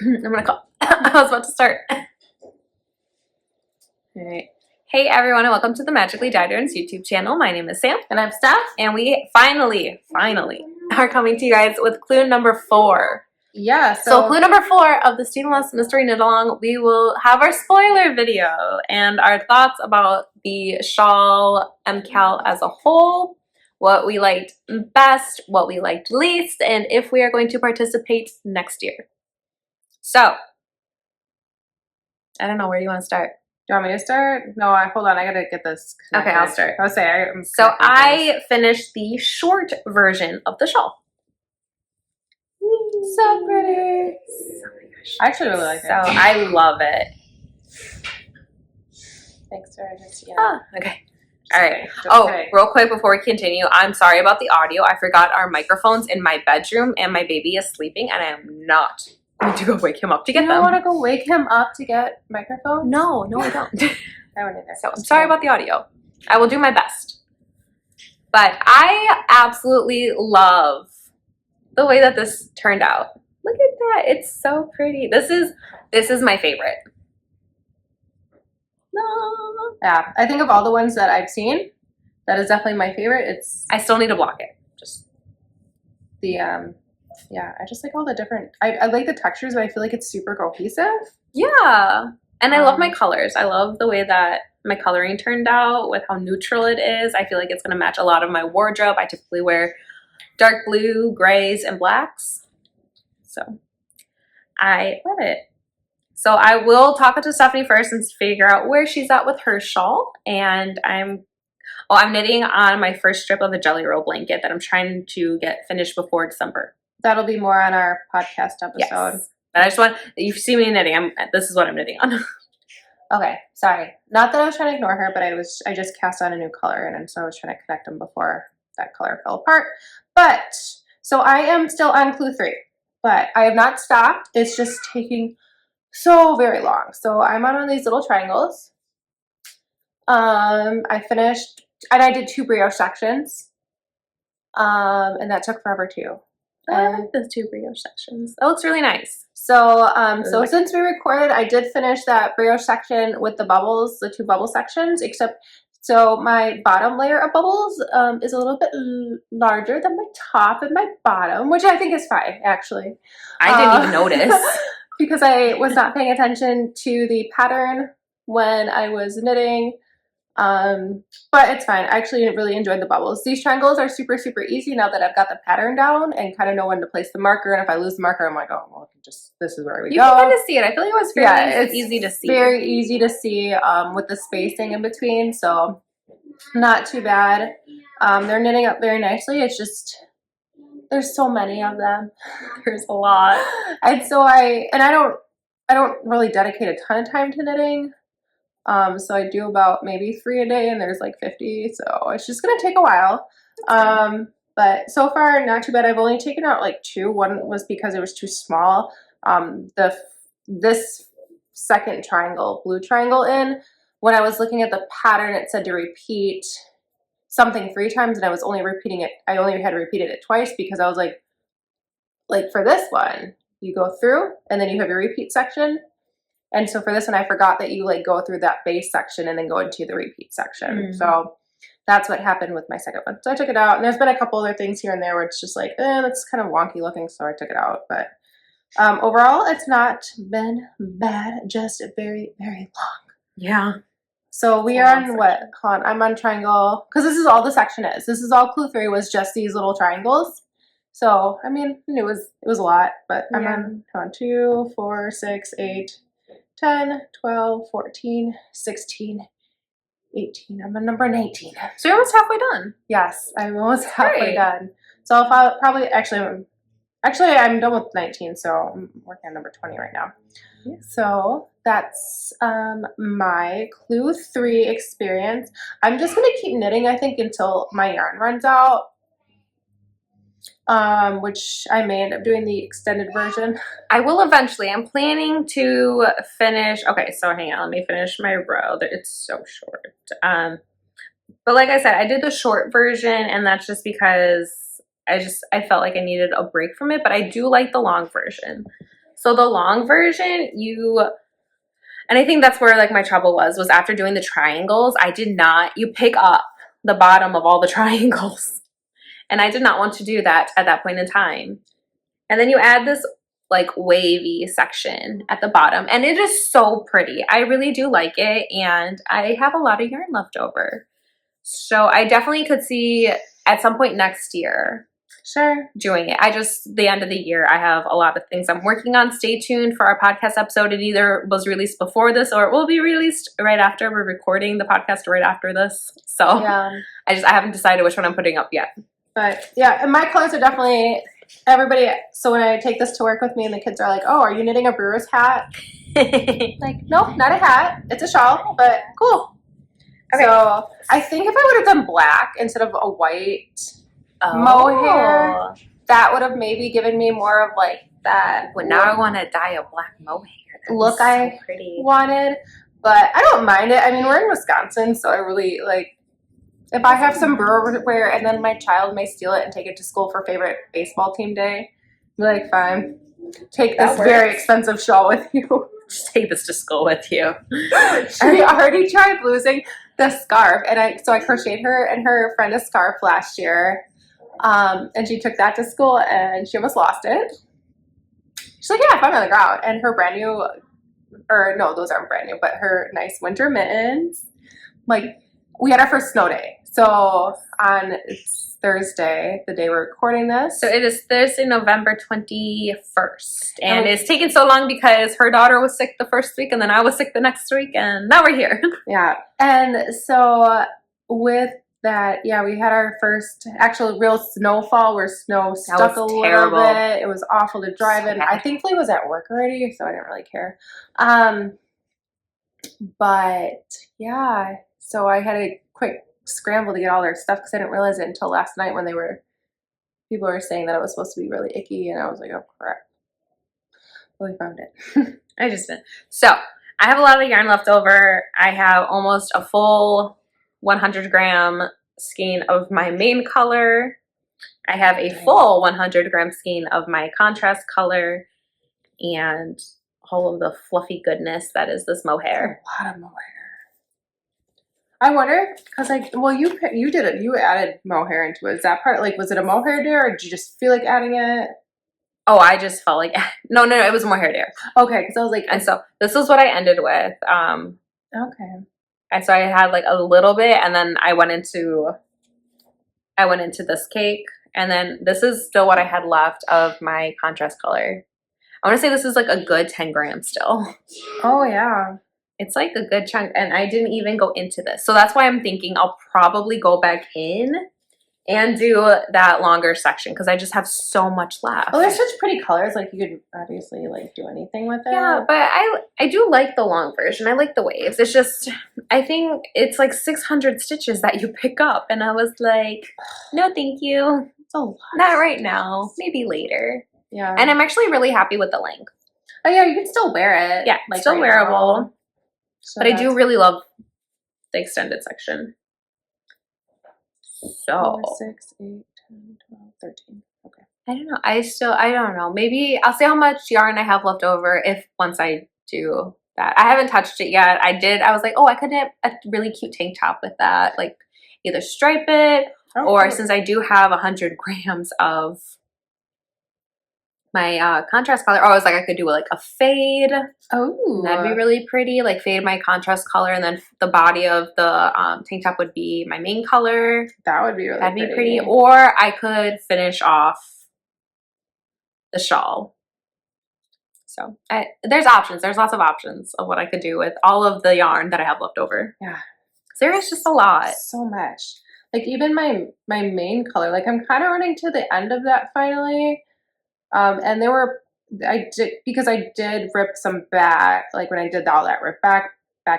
I'm gonna call. I was about to start. All right. Hey everyone, and welcome to the Magically Dyed YouTube channel. My name is Sam. And I'm Steph. And we finally are coming to you guys with clue number 4. Yeah, so clue number 4 of the Seamless Mystery Knit Along, we will have our spoiler video and our thoughts about the Shawl Mkal as a whole, what we liked best, what we liked least, and if we are going to participate next year. So, I don't know, where do you want to start? Do you want me to start? No, hold on. I gotta get this connected. Okay, I'll start. I'll say So I finished the short version of the shawl. So pretty. Oh my gosh. I actually really like it. So I love it. Thanks, Sarah. Just, yeah. Oh, okay. All right. Real quick before we continue, I'm sorry about the audio. I forgot our microphones in my bedroom, and my baby is sleeping, and I am not going to go wake him up to get them. You don't want to go wake him up to get microphones? No, I don't. I wouldn't either. So I'm sorry about the audio. I will do my best. But I absolutely love the way that this turned out. Look at that. It's so pretty. This is my favorite. No. Yeah, I think of all the ones that I've seen, that is definitely my favorite. I still need to block it. Just the yeah, I just like all the different, I like the textures, but I feel like it's super cohesive. Yeah. And I love my colors. I love the way that my coloring turned out with how neutral it is. I feel like it's going to match a lot of my wardrobe. I typically wear dark blue, grays, and blacks. So I love it. So I will talk to Stephanie first and figure out where she's at with her shawl. And I'm knitting on my first strip of a Jelly Roll blanket that I'm trying to get finished before December. That'll be more on our podcast episode. Yes. But I just want, you see me knitting, this is what I'm knitting on. Okay, sorry. Not that I was trying to ignore her, but I just cast on a new color, and so I was trying to connect them before that color fell apart. But, so I am still on clue 3, but I have not stopped. It's just taking so very long. So I'm on these little triangles. I finished, and I did 2 brioche sections. And that took forever too. I like those 2 brioche sections. That looks really nice. So, since we recorded, I did finish that brioche section with the bubbles, the 2 bubble sections, so my bottom layer of bubbles is a little bit larger than my top and my bottom, which I think is fine, actually. I didn't even notice. Because I was not paying attention to the pattern when I was knitting. But it's fine. I actually really enjoyed the bubbles. These triangles are super, super easy now that I've got the pattern down and kind of know when to place the marker. And if I lose the marker, I'm like, oh, well, this is where we go. You can kind of see it. I feel like it was fairly easy to see. Very easy to see, with the spacing in between. So not too bad. They're knitting up very nicely. It's just, there's so many of them. There's a lot. And so I don't really dedicate a ton of time to knitting. So I do about maybe 3 a day, and there's like 50, so it's just gonna take a while. But so far not too bad. I've only taken out like 2. One was because it was too small. This second triangle, blue triangle when I was looking at the pattern, it said to repeat something 3 times, and I was only repeating it. I only had repeated it twice because I was like for this one, you go through and then you have your repeat section. And so for this one, I forgot that you like go through that base section and then go into the repeat section. So that's what happened with my second one. So I took it out, and there's been a couple other things here and there where it's just like, that's kind of wonky looking, so I took it out. But overall, it's not been bad, just very, very long. Yeah. So we are on what? Hold on, I'm on triangle, because this is all the section is. This is all clue 3 was just these little triangles. So, I mean, it was a lot, but I'm on 2, 4, 6, 8, 10, 12, 14, 16, 18. I'm on number 19. So you're almost halfway done. Yes, I'm almost halfway done. So if I probably, actually I'm done with 19, so I'm working on number 20 right now. Yeah. So that's my clue 3 experience. I'm just going to keep knitting, I think, until my yarn runs out. Which I may end up doing the extended version. I will eventually. I'm planning to finish. Okay, so hang on. Let me finish my row. It's so short. But like I said, I did the short version, and that's just because I felt like I needed a break from it. But I do like the long version. So the long version, and I think that's where like my trouble was after doing the triangles, you pick up the bottom of all the triangles. And I did not want to do that at that point in time. And then you add this like wavy section at the bottom, and it is so pretty. I really do like it, and I have a lot of yarn left over. So I definitely could see at some point next year doing it. The end of the year, I have a lot of things I'm working on. Stay tuned for our podcast episode. It either was released before this or it will be released right after. We're recording the podcast right after this. So yeah. I haven't decided which one I'm putting up yet. But yeah, and my colors are definitely everybody. So when I take this to work with me and the kids are like, oh, are you knitting a brewer's hat? Like, nope, not a hat. It's a shawl, but cool. Okay. So I think if I would have done black instead of a white mohair, that would have maybe given me more of like that. Well, now I want to dye a black mohair. Look, so pretty. Wanted, but I don't mind it. I mean, we're in Wisconsin, so I really like. If I have some brewer wear and then my child may steal it and take it to school for favorite baseball team day, I'm like, fine, take this very expensive shawl with you. Just take this to school with you. She already tried losing the scarf, and I crocheted her and her friend a scarf last year, and she took that to school and she almost lost it. She's like, yeah, I found it on the ground, and her brand new, or no, those aren't brand new, but her nice winter mittens, like. We had our first snow day. So it's Thursday, the day we're recording this. So it is Thursday, November 21st. And it's taken so long because her daughter was sick the first week and then I was sick the next week and now we're here. Yeah. And so with that, yeah, we had our first actual real snowfall where snow stuck a little bit. It was awful to drive in. I thankfully was at work already, so I didn't really care. But yeah. So I had a quick scramble to get all their stuff because I didn't realize it until last night when people were saying that it was supposed to be really icky, and I was like, oh crap. Well, we found it. I just did. So I have a lot of yarn left over. I have almost a full 100-gram skein of my main color. I have a full 100-gram skein of my contrast color, and all of the fluffy goodness that is this mohair. A lot of mohair. I wonder, because you did it. You added mohair into it. Is that part, like, was it a mohair dare, or did you just feel like adding it? Oh, I just felt like, no, it was a mohair dare. Okay, because I was like. And so this is what I ended with. Okay. And so I had like a little bit, and then I went into this cake, and then this is still what I had left of my contrast color. I want to say this is like a good 10 grams still. Oh, yeah. It's like a good chunk, and I didn't even go into this. So that's why I'm thinking I'll probably go back in and do that longer section because I just have so much left. Well, there's such pretty colors. Like, you could obviously, like, do anything with it. Yeah, but I do like the long version. I like the waves. It's just, I think it's like 600 stitches that you pick up. And I was like, no, thank you. It's a lot. Not right now. Maybe later. Yeah. And I'm actually really happy with the length. Oh, yeah, you can still wear it. Yeah, like still wearable. Now. So but I do really love the extended section. So 4, 6, 8, 10, 12, 13. Okay. I don't know. I don't know. Maybe I'll see how much yarn I have left over once I do that. I haven't touched it yet. I was like, oh, I could knit a really cute tank top with that. Like either stripe it or since I do have 100 grams of my contrast color. Oh, I was like, I could do like a fade. Oh, that'd be really pretty. Like fade my contrast color, and then the body of the tank top would be my main color. That would be really. That'd be pretty. Or I could finish off the shawl. So there's options. There's lots of options of what I could do with all of the yarn that I have left over. Yeah, there is just a lot. So much. Like even my main color. Like I'm kind of running to the end of that finally. And I did rip some back, like when I did all that rip back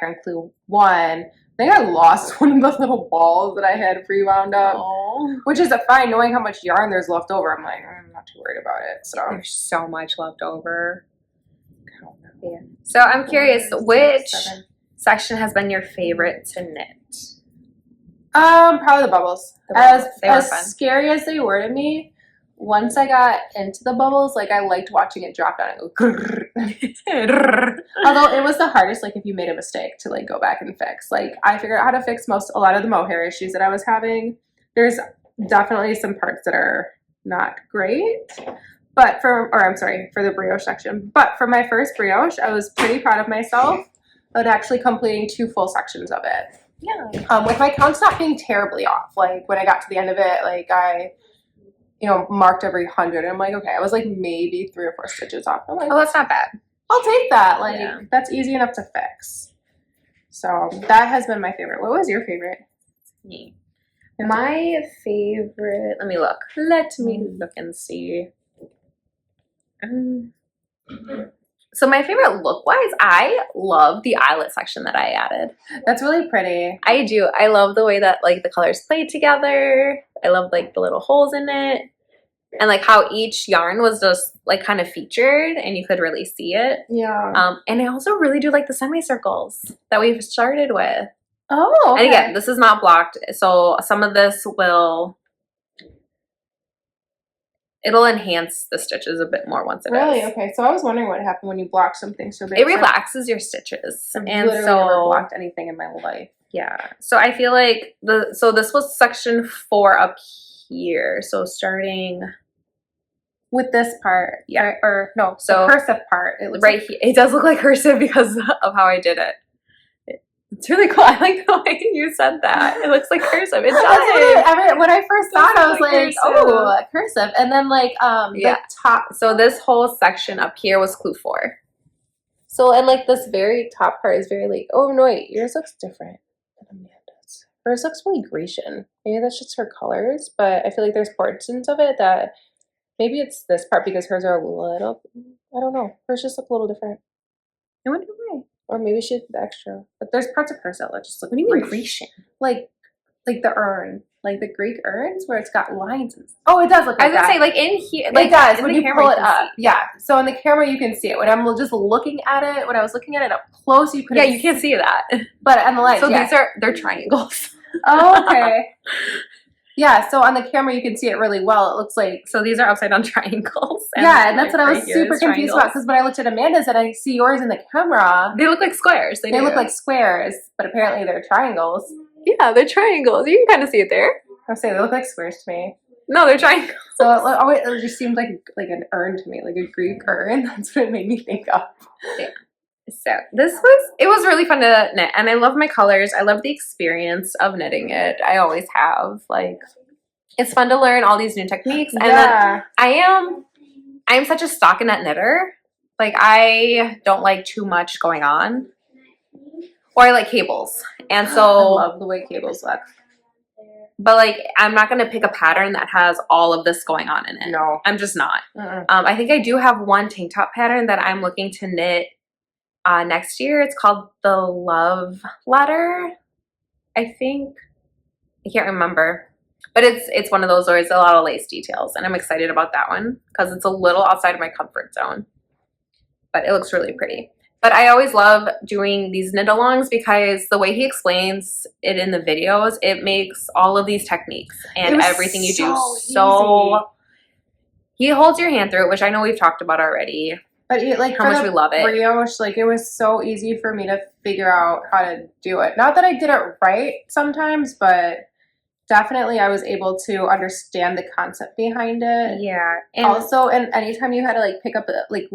on clue 1, I think I lost one of those little balls that I had pre-wound up. Aww. Which is fine, knowing how much yarn there's left over. I'm like, I'm not too worried about it. So there's so much left over. Yeah. So I'm curious, which section has been your favorite to knit? Probably the bubbles. As scary as they were to me, once I got into the bubbles, like I liked watching it drop down and go grrr. Although it was the hardest, like if you made a mistake to like go back and fix. Like I figured out how to fix a lot of the mohair issues that I was having. There's definitely some parts that are not great, but for the brioche section. But for my first brioche, I was pretty proud of myself of actually completing 2 full sections of it. Yeah. With my counts not being terribly off. Like when I got to the end of it, like I, marked every 100. I'm like, okay, I was like maybe 3 or 4 stitches off. I'm like, Oh, that's not bad. I'll take that. Like Yeah. that's easy enough to fix. So that has been my favorite. What was your favorite? Me. My favorite. Let me look. Let me look and see. So my favorite look-wise, I love the eyelet section that I added. That's really pretty. I do. I love the way that like the colors play together. I love like the little holes in it. And like how each yarn was just like kind of featured and you could really see it. Yeah. And I also really do like the semicircles that we've started with. Oh, okay. And again, this is not blocked. So some of this it'll enhance the stitches a bit more once it Really? is. Okay. So I was wondering what happened when you blocked something so big. It relaxes your stitches. I've And literally so never blocked anything in my life. yeah. So I feel like this was section 4 up here. So starting with this part. Yeah. Or no, So the cursive part. It looks right here. It does look like cursive because of how I did it. It's really cool. I like the way you said that. It looks like cursive. It does. When I first saw it, I was like, cursive. oh, cursive. And then like Yeah. the top. So this whole section up here was clue 4. So and like this very top part is very like, oh no wait, yours looks different than Amanda's. Hers looks really Grecian. Maybe that's just her colors, but I feel like there's portions of it that maybe it's this part because hers are a little, I don't know. Hers just look a little different. I wonder why. Or maybe she did the extra. But there's parts of hers that just look. What do you mean Grecian? Like the urn, like the Greek urns where it's got lines. Oh, it does look like I was gonna that. say like in here. Like, it does when the you camera, pull it can up. see. Yeah. So in the camera you can see it. When I'm just looking at it, when I was looking at it up close, you couldn't. Yeah, you can't see that. But on the lights, So yeah. they're triangles. Oh, okay. Yeah. So on the camera you can see it really well. It looks like. So these are upside down triangles. And that's what I was super confused about because when I looked at Amanda's and I see yours in the camera, they look like squares. They look like squares, but apparently they're triangles. Yeah, they're triangles. You can kind of see it there. I'll say they look like squares to me. No, they're triangles. So it just seemed like an urn to me, like a Greek urn. That's what it made me think of. Yeah. So it was really fun to knit, and I love my colors. I love the experience of knitting it. I always have. Like, it's fun to learn all these new techniques. And then I am such a stockinette knitter. Like, I don't like too much going on, or I like cables, and so I love the way cables look. But like, I'm not gonna pick a pattern that has all of this going on in it. No, I'm just not. Mm-mm. I think I do have one tank top pattern that I'm looking to knit next year. It's called the Love Letter, I think. I can't remember, but it's one of those where it's a lot of lace details, and I'm excited about that one because it's a little outside of my comfort zone, but it looks really pretty. But I always love doing these knit-alongs because the way he explains it in the videos, it makes all of these techniques and everything you do so. He holds your hand through it, which I know we've talked about already. But like how much we love it. Brioche, like it was so easy for me to figure out how to do it. Not that I did it right sometimes, but definitely I was able to understand the concept behind it. Yeah. And also, and anytime you had to like pick up like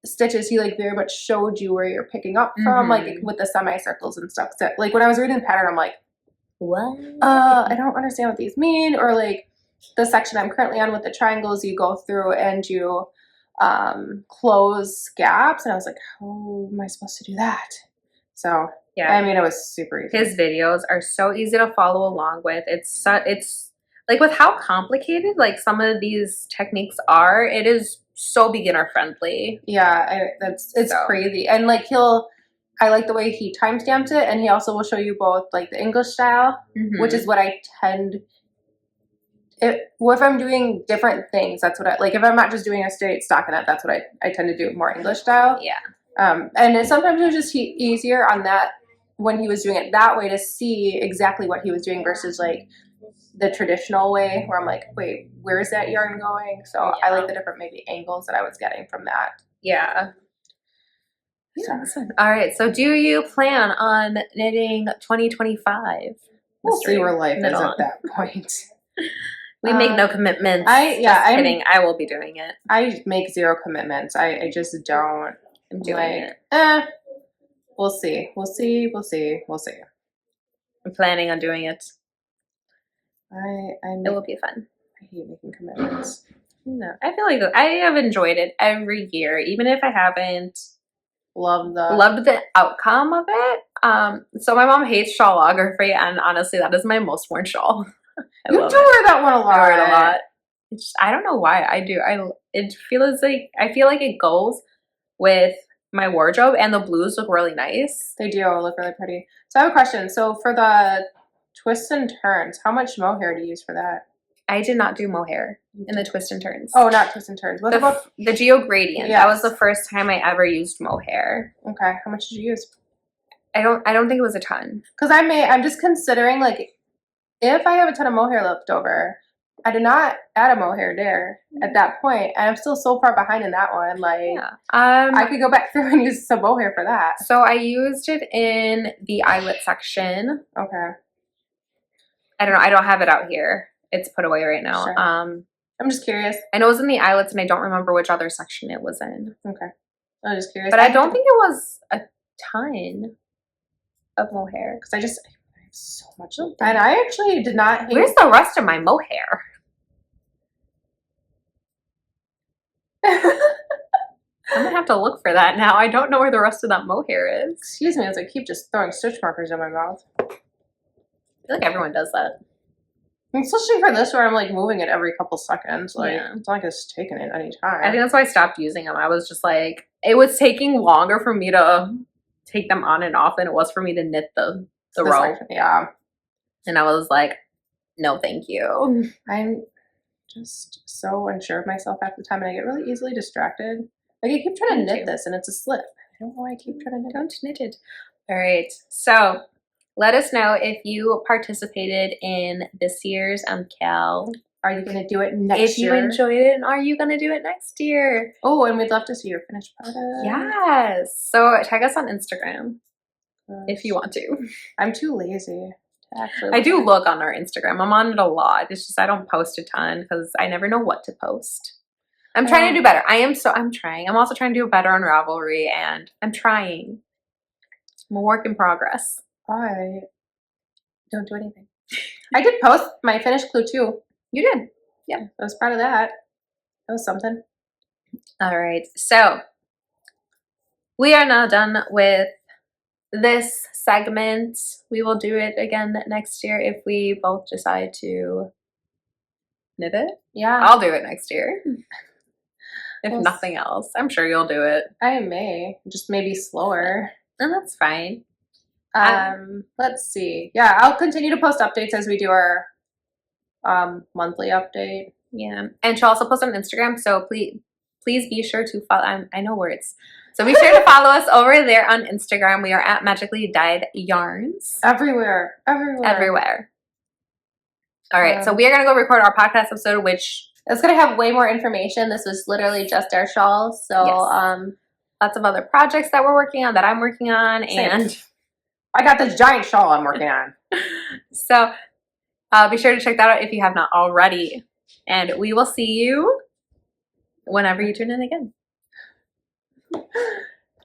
stitches, he like very much showed you where you're picking up from, like with the semicircles and stuff. So like when I was reading the pattern, I'm like, what? I don't understand what these mean. Or like the section I'm currently on with the triangles, you go through and you close gaps, and I was like, how am I supposed to do that? So yeah, I mean, it was super easy. His videos are so easy to follow along with. It's like with how complicated like some of these techniques are, it is so beginner friendly. Yeah, it's crazy. And like I like the way he timestamps it, and he also will show you both like the English style, which is what I tend. If I'm doing different things, that's what I like. If I'm not just doing a straight stockinette, that's what I tend to do, more English style. Yeah. And sometimes it was just easier on that when he was doing it that way to see exactly what he was doing versus like the traditional way where I'm like, wait, where is that yarn going? So I like the different maybe angles that I was getting from that. Yeah. All right. So do you plan on knitting 2025? We'll see where life is at that point. We make no commitments. I'm kidding. I will be doing it. I make zero commitments. I just don't. I'm doing it. We'll see. We'll see. I'm planning on doing it. It will be fun. I hate making commitments. No, I feel like I have enjoyed it every year, even if I haven't loved the outcome of it. So my mom hates shawlography, and honestly, that is my most worn shawl. You do wear that one a lot. I wear it a lot. It's just, I don't know why I do. I feel like it goes with my wardrobe, and the blues look really nice. They do look really pretty. So I have a question. So for the twists and turns, how much mohair do you use for that? I did not do mohair in the twist and turns. Oh, not twist and turns. What about the Geo Gradient? Yes. That was the first time I ever used mohair. Okay, how much did you use? I don't think it was a ton. Because I'm just considering, like, if I have a ton of mohair left over, I did not add a mohair there at that point, and I'm still so far behind in that one. Like, I could go back through and use some mohair for that. So I used it in the eyelet section. Okay. I don't know. I don't have it out here. It's put away right now. Sure. I'm just curious. I know it was in the eyelets, and I don't remember which other section it was in. Okay. I'm just curious. But I don't think it was a ton of mohair. Because I have so much. And I actually did not hate... Where's the rest of my mohair? I'm going to have to look for that now. I don't know where the rest of that mohair is. Excuse me as I keep just throwing stitch markers in my mouth. I feel like everyone does that. Especially for this where I'm like moving it every couple seconds. Like, it's not like it's taking it any time. I think that's why I stopped using them. I was just like, it was taking longer for me to take them on and off than it was for me to knit the row. Yeah. And I was like, no, thank you. I'm just so unsure of myself at the time, and I get really easily distracted. Like, I keep trying to knit this, and it's a slip. I don't know why I keep trying to knit. Don't knit it. All right. So let us know if you participated in this year's Mkal. Are you going to do it next year? If you enjoyed it, and are you going to do it next year? Oh, and we'd love to see your finished product. Yes. So tag us on Instagram if you want to. I'm too lazy to actually. I do look on our Instagram. I'm on it a lot. It's just I don't post a ton because I never know what to post. I'm trying to do better. I'm trying. I'm also trying to do better on Ravelry, and I'm trying. I'm a work in progress. I don't do anything. I did post my finished clue too. You did. Yeah. I was proud of that. That was something. All right. So we are now done with this segment. We will do it again next year if we both decide to knit it. Yeah. I'll do it next year. If nothing else. I'm sure you'll do it. I may. Just maybe slower. And that's fine. Let's see. Yeah, I'll continue to post updates as we do our monthly update. Yeah. And she'll also post on Instagram, so please be sure to follow. I know words. So be sure to follow us over there on Instagram. We are at Magically Dyed Yarns. Everywhere. All right. So we are going to go record our podcast episode, which it's going to have way more information. This was literally just our shawl. So lots of other projects that we're working on, that I'm working on. And I got this giant shawl I'm working on. So be sure to check that out if you have not already. And we will see you whenever you tune in again.